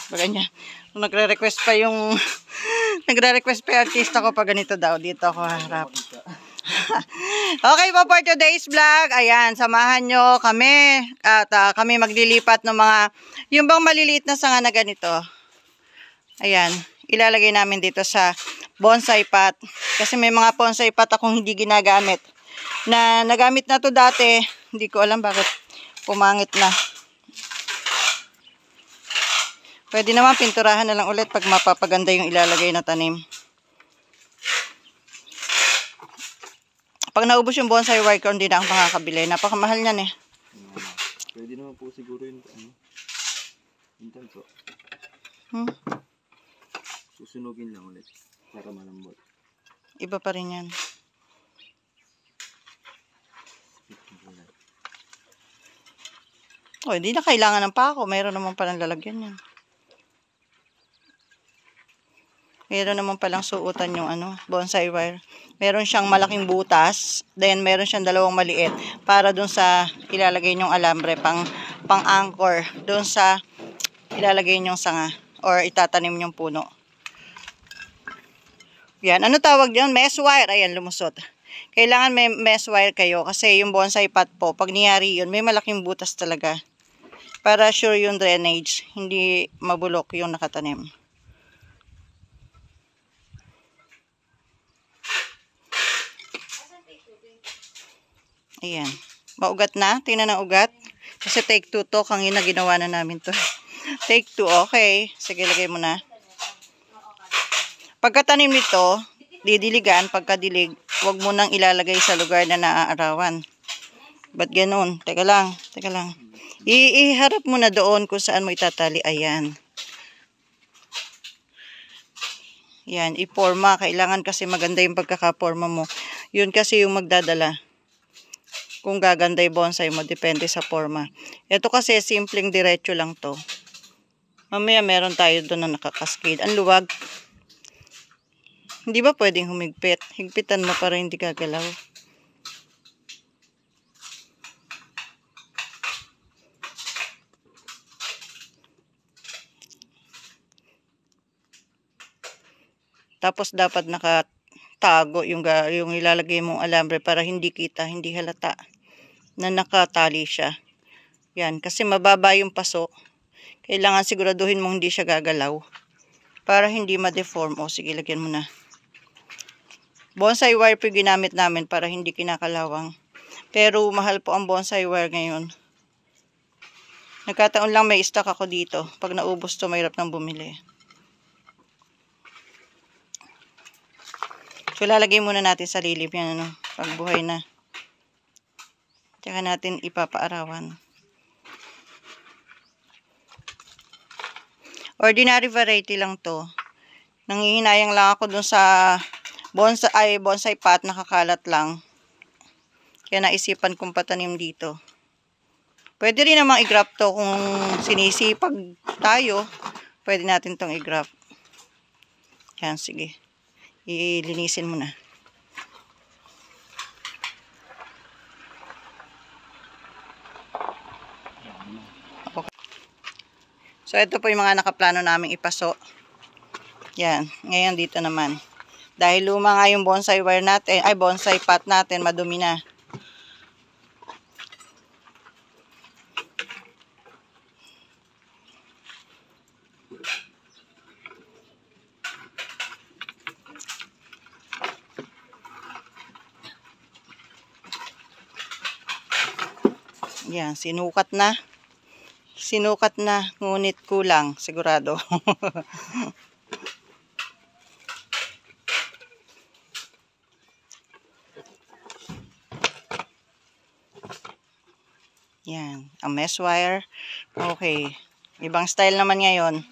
Ganyan. Nagre-request pa yung nagre-request pa yung artista ko pag ganito daw. Dito ako harap. Okay po for today's vlog. Ayan, samahan nyo kami. At kami maglilipat ng mga, yung bang maliliit na sanga na ganito. Ayan, ilalagay namin dito sa bonsai pot. Kasi may mga bonsai pot akong hindi ginagamit. Na nagamit na to dati. Hindi ko alam bakit pumangit na. Pwede naman pinturahan na lang ulit pag mapapaganda yung ilalagay na tanim. Pag naubos yung bonsai wire ko, hindi na ako makakabili. Napakamahal niyan eh. Pwede naman po siguro yung yung tanso. Susunugin lang ulit para malambot. Iba pa rin yan. O, hindi na kailangan ng pako. Mayroon naman palang lalagyan yan. Meron naman palang suotan yung bonsai wire. Meron siyang malaking butas. Then, meron siyang dalawang maliit. Para dun sa ilalagay nyong alambre. Pang-anchor. Dun sa ilalagay nyong sanga. Or itatanim nyong puno. Yan. Ano tawag yun? Mesh wire. Ayan, lumusot. Kailangan may mesh wire kayo. Kasi yung bonsai pot po, pag niyari yun, may malaking butas talaga. Para sure yung drainage. Hindi mabulok yung nakatanim. Ayan. Maugat na. Tingnan ang ugat. Kasi take 2 to. Kanina ginawa na namin to. Take 2. Okay. Sige, lagay mo na. Pagkatanim nito, didiligan. Pagkadilig, huwag mo nang ilalagay sa lugar na naaarawan. Ba't ganun? Teka lang. Teka lang. Iharap mo na doon kung saan mo itatali. Ayan. Yan. Iporma. Kailangan kasi maganda yung pagkakaporma mo. Yun kasi yung magdadala. Kung gaganda yung bonsai mo, depende sa forma. Ito kasi, simpleng diretso lang to. Mamaya meron tayo doon na nakakaskade. Ang luwag. Hindi ba pwedeng humigpit? Higpitan mo para hindi gagalaw. Tapos dapat nakatago yung ilalagay mong alambre para hindi kita, hindi halata na nakatali siya. Yan, kasi mababa yung paso. Kailangan siguraduhin mong hindi siya gagalaw para hindi ma-deform. O sige, lagyan mo na. Bonsai wire po ginamit namin para hindi kinakalawang. Pero mahal po ang bonsai wire ngayon. Nagkataon lang may stock ako dito. Pag naubos to, mahirap nang bumili. So, lalagay muna natin sa lilim yan, pagbuhay na. Tsaka natin ipapaarawan. Ordinary variety lang to. Nangihinayang lang ako dun sa bonsai pot, nakakalat lang. Kaya naisipan kong patanim dito. Pwede rin namang i-graft to kung sinisipag tayo. Pwede natin tong i-graft. Yan, sige. Ilinisin mo na. Okay. So, ito po yung mga nakaplano naming ipaso. Yan. Ngayon dito naman. Dahil luma nga yung bonsai wire natin, ay bonsai pot natin, madumi na. Yan, sinukat na. Sinukat na, ngunit kulang, sigurado. Yan, ang mesh wire. Okay. Ibang style naman ngayon.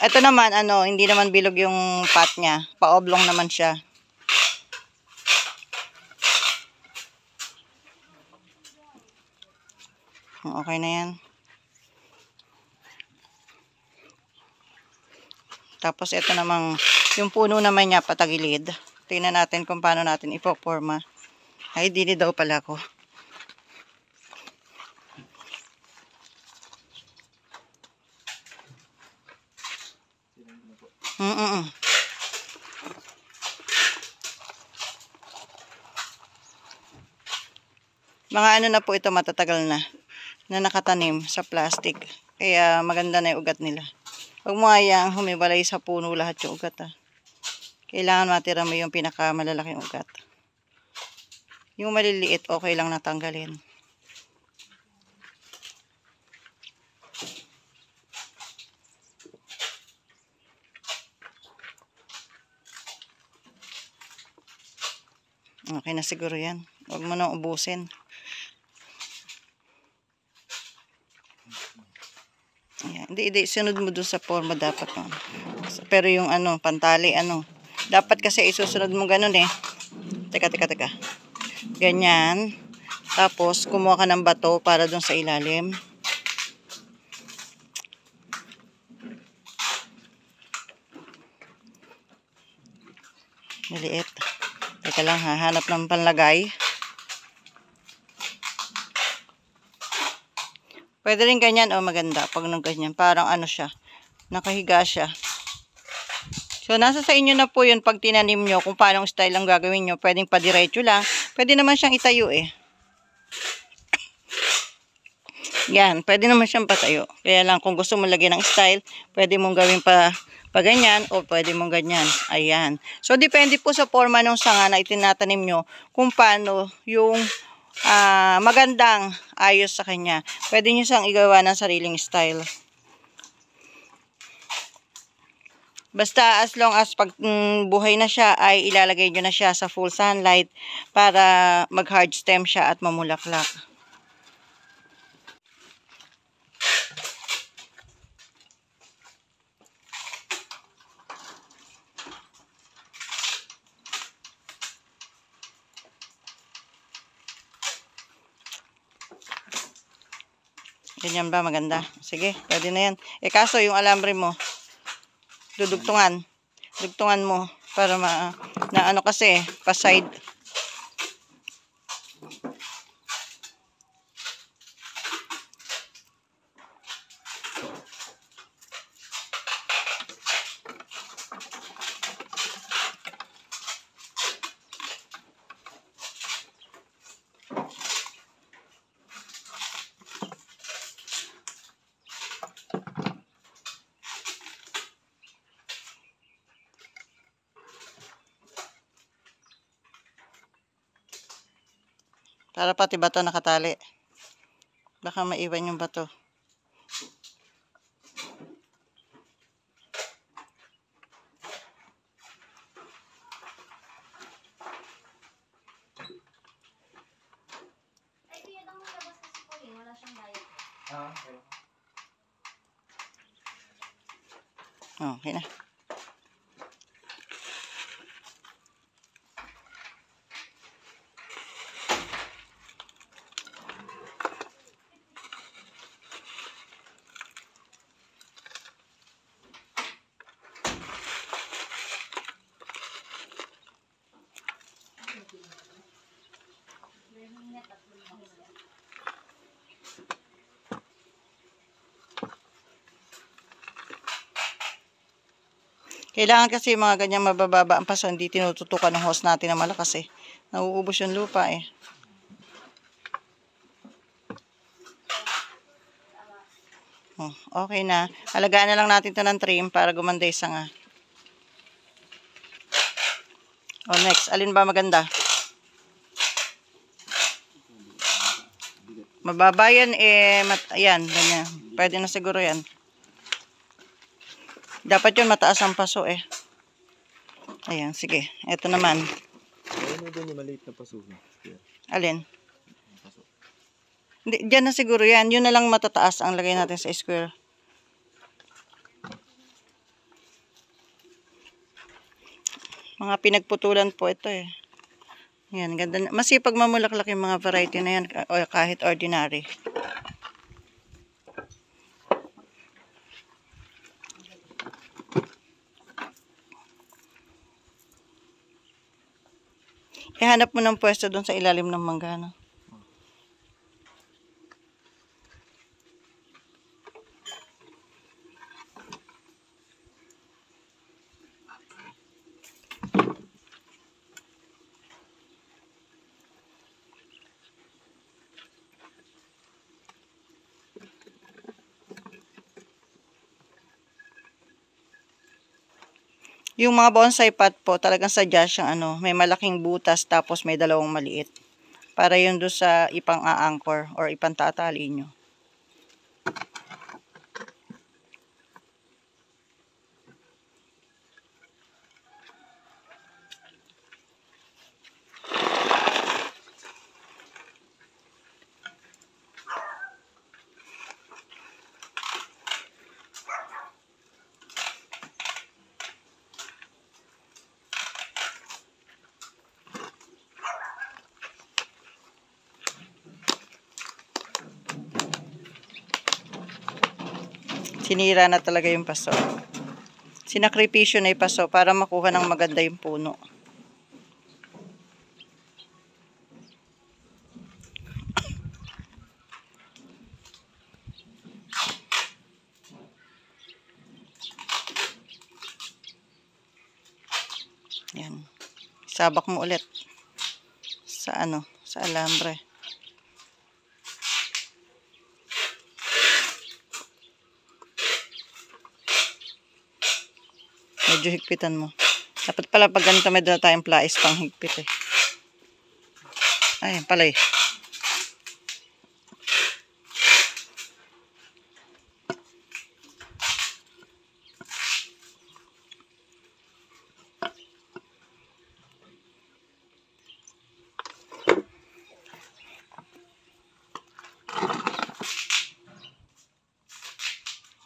Ito naman, hindi naman bilog yung pot niya. Pa-oblong naman siya. Okay na yan. Tapos ito namang, yung puno naman niya patagilid. Tingnan natin kung paano natin ipoporma. Ay, dili daw pala ko. Mm-mm. Mga ano na po ito, matatagal na nakatanim sa plastic. Kaya maganda na yung ugat nila. Huwag mo hayang humibalay sa puno lahat yung ugat. Kailangan matira mo yung pinakamalalaking ugat. Yung maliliit, okay lang natanggalin. Okay na siguro yan. Huwag mo nang ubusin. Ayan. Hindi. Sunod mo dun sa forma dapat. No? Pero yung ano, pantali, ano. Dapat kasi isusunod mo ganun eh. Teka. Ganyan. Tapos, kumuha ka ng bato para dun sa ilalim. Maliit. Teka lang, hahanap ng panlagay. Pwede rin ganyan, oh, maganda. Pag nung ganyan, parang ano siya, nakahiga siya. So, nasa sa inyo na po yun pag tinanim nyo, kung paano style ang gagawin nyo. Pwedeng padiretso lang. Pwede naman siyang itayo eh. Yan, pwede naman siyang patayo. Kaya lang, kung gusto mo lagyan ng style, pwede mong gawin pa ganyan o pwede mong ganyan. Ayan. So, depende po sa forma ng sanga na itinatanim nyo kung paano yung magandang ayos sa kanya. Pwede nyo siyang igawa ng sariling style. Basta as long as pag buhay na siya ay ilalagay nyo na siya sa full sunlight para mag hard stem siya at mamulaklak. Ganyan ba? Maganda. Sige, pwede na yan. Eh kaso yung alambre mo, dudugtungan. Dugtungan mo para na ano kasi, pa-side. Para pati bato nakatali. Baka maiwan yung bato. Okay na. Kailangan kasi mga ganyang mabababa ang paso, hindi tinututukan ng hose natin na malakas eh. Nauubos yung lupa eh. Oh, okay na. Alagaan na lang natin ito ng trim para gumanda yung sanga. Oh, next. Alin ba maganda? Mababa yan eh. Ayan, ganyan. Pwede na siguro yan. Dapat yun mataas ang paso eh. Ayan, sige. Ito naman. Ano doon yung maliit na paso? Alin? Hindi, dyan na siguro yan. Yun na lang matataas ang lagay natin sa square. Mga pinagputulan po ito eh. Yan, ganda. Masipag mamulaklak yung mga variety na yan o kahit ordinary. Ihanap mo ng pwesto doon sa ilalim ng mangga, no? Yung mga bonsai pot po, talagang sadya siyang ano, may malaking butas tapos may dalawang maliit. Para yun doon sa ipang-a-anchor or ipang-tatali nyo. Sinira na talaga yung paso. Sinakripisyo na yung paso para makuha ng maganda yung puno. Yan. Sabak mo ulit sa ano, sa alambre. Medyo higpitan mo. Dapat pala pag ganito may dala tayong plais pang higpit eh. Ayan pala eh.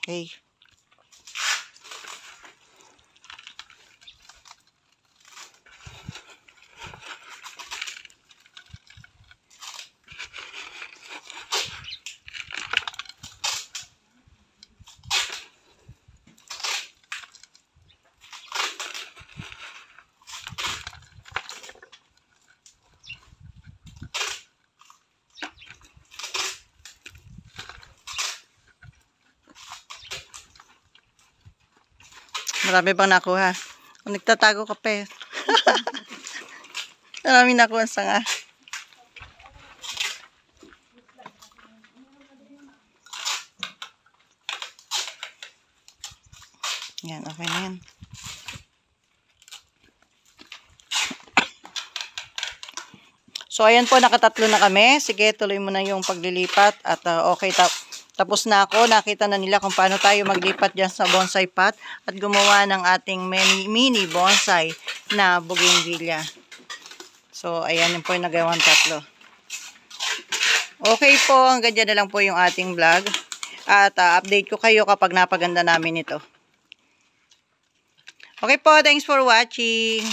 Okay. Marami bang nakuha? Kung nagtatago ka pa eh. Marami nakuha sa nga. Yan, okay na yan. So, ayan po, nakatatlo na kami. Sige, tuloy mo na yung paglilipat. At okay, tapos na ako. Nakita na nila kung paano tayo maglipat dyan sa bonsai pot. At gumawa ng ating mini bonsai na bougainvillea. So, ayan yung po yung nagawang tatlo. Okay po, hanggang dyan na lang po yung ating vlog. At update ko kayo kapag napaganda namin ito. Okay po, thanks for watching.